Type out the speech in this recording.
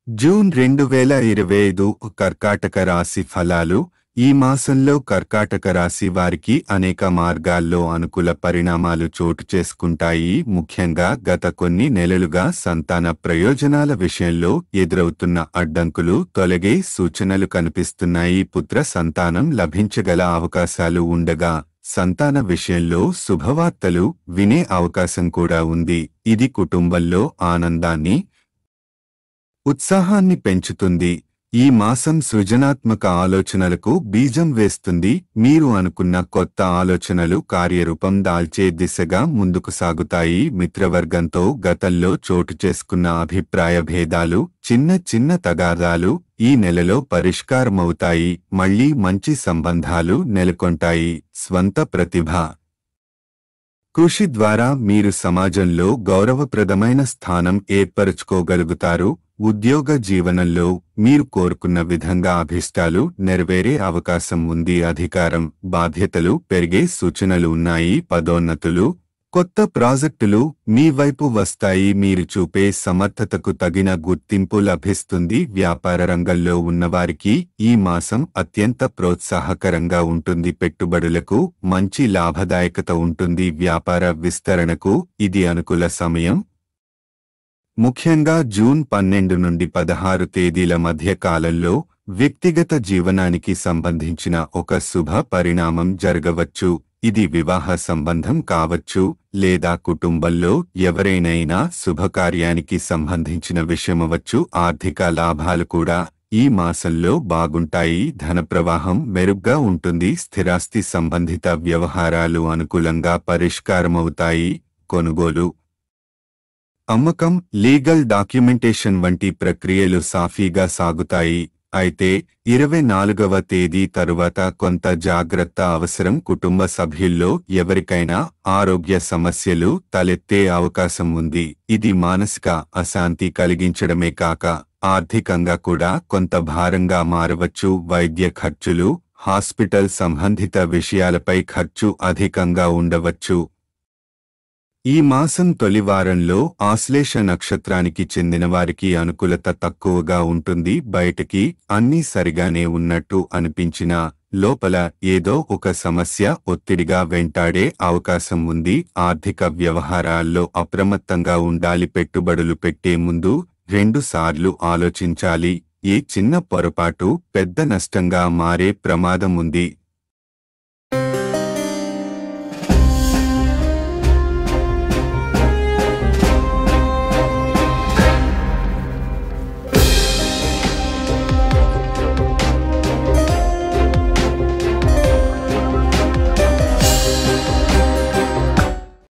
June 2025 కర్కాటక రాశి ఫలాలు. ఈ మాసంలో కర్కాటక రాశి వారికి అనేక మార్గాల్లో అనుకూల పరిణామాలు చోటు చేసుకుంటాయి. ముఖ్యంగా గత కొన్ని నెలలుగా సంతాన ప్రయోజనాల విషయంలో ఎదురవుతున్న అడ్డంకులు తొలగే సూచనలు కనిపిస్తున్నాయి. పుత్ర సంతానం లభించగల అవకాశాలు ఉండగా సంతాన విషయంలో శుభవార్తలు వినే అవకాశం కూడా ఉంది. ఇది కుటుంబంలో ఆనందాన్ని, ఉత్సాహాన్ని పెంచుతుంది. ఈ మాసం సృజనాత్మక ఆలోచనలకు బీజం వేస్తుంది. మీరు అనుకున్న కొత్త ఆలోచనలు కార్యరూపం దాల్చే దిశగా ముందుకు సాగుతాయి. మిత్రవర్గంతో గతంలో చోటు చేసుకున్న అభిప్రాయ భేదాలు, చిన్న చిన్న తగాదాలు ఈ నెలలో పరిష్కారమవుతాయి. మళ్లీ మంచి సంబంధాలు నెలకొంటాయి. స్వంత ప్రతిభ, కృషి ద్వారా మీరు సమాజంలో గౌరవప్రదమైన స్థానం ఏర్పరచుకోగలుగుతారు. ఉద్యోగ జీవనంలో మీరు కోరుకున్న విధంగా అభిష్టాలు నెరవేరే అవకాశం ఉంది. అధికారం, బాధ్యతలు పెరిగే సూచనలు ఉన్నాయి. పదోన్నతులు, కొత్త ప్రాజెక్టులు మీ వైపు వస్తాయి. మీరు చూపే సమర్థతకు తగిన గుర్తింపు లభిస్తుంది. వ్యాపార రంగంలో ఉన్నవారికి ఈ మాసం అత్యంత ప్రోత్సాహకరంగా ఉంటుంది. పెట్టుబడులకు మంచి లాభదాయకత ఉంటుంది. వ్యాపార విస్తరణకు ఇది అనుకూల సమయం. ముఖ్యంగా జూన్ 12 నుండి 16 తేదీల మధ్య కాలంలో వ్యక్తిగత జీవనానికి సంబంధించిన ఒక శుభ పరిణామం జరగవచ్చు. ఇది వివాహ సంబంధం కావచ్చు లేదా కుటుంబంలో ఎవరైనా శుభకార్యానికి సంబంధించిన విషయమవచ్చు. ఆర్థిక లాభాలు కూడా ఈ మాసంలో బాగుంటాయి. ధన ప్రవాహం మెరుగ్గా ఉంటుంది. స్థిరాస్తి సంబంధిత వ్యవహారాలు అనుకూలంగా పరిష్కారమవుతాయి. కొనుగోలు, అమ్మకం, లీగల్ డాక్యుమెంటేషన్ వంటి ప్రక్రియలు సాఫీగా సాగుతాయి. అయితే 24వ తేదీ తరువాత కొంత జాగ్రత్త అవసరం. కుటుంబ సభ్యుల్లో ఎవరికైనా ఆరోగ్య సమస్యలు తలెత్తే అవకాశం ఉంది. ఇది మానసిక అశాంతి కలిగించడమే కాక ఆర్థికంగా కూడా కొంత భారంగా మారవచ్చు. వైద్య ఖర్చులు, హాస్పిటల్ సంబంధిత విషయాలపై ఖర్చు అధికంగా ఉండవచ్చు. ఈ మాసం తొలి వారంలో ఆశ్లేష నక్షత్రానికి చెందిన వారికి అనుకూలత తక్కువగా ఉంటుంది. బయటికి అన్నీ సరిగానే ఉన్నట్టు అనిపించినా లోపల ఏదో ఒక సమస్య ఒత్తిడిగా వెంటాడే అవకాశం ఉంది. ఆర్థిక వ్యవహారాల్లో అప్రమత్తంగా ఉండాలి. పెట్టుబడులు పెట్టే ముందు 2 సార్లు ఆలోచించాలి. ఏ చిన్న పొరపాటు పెద్ద నష్టంగా మారే ప్రమాదం ఉంది.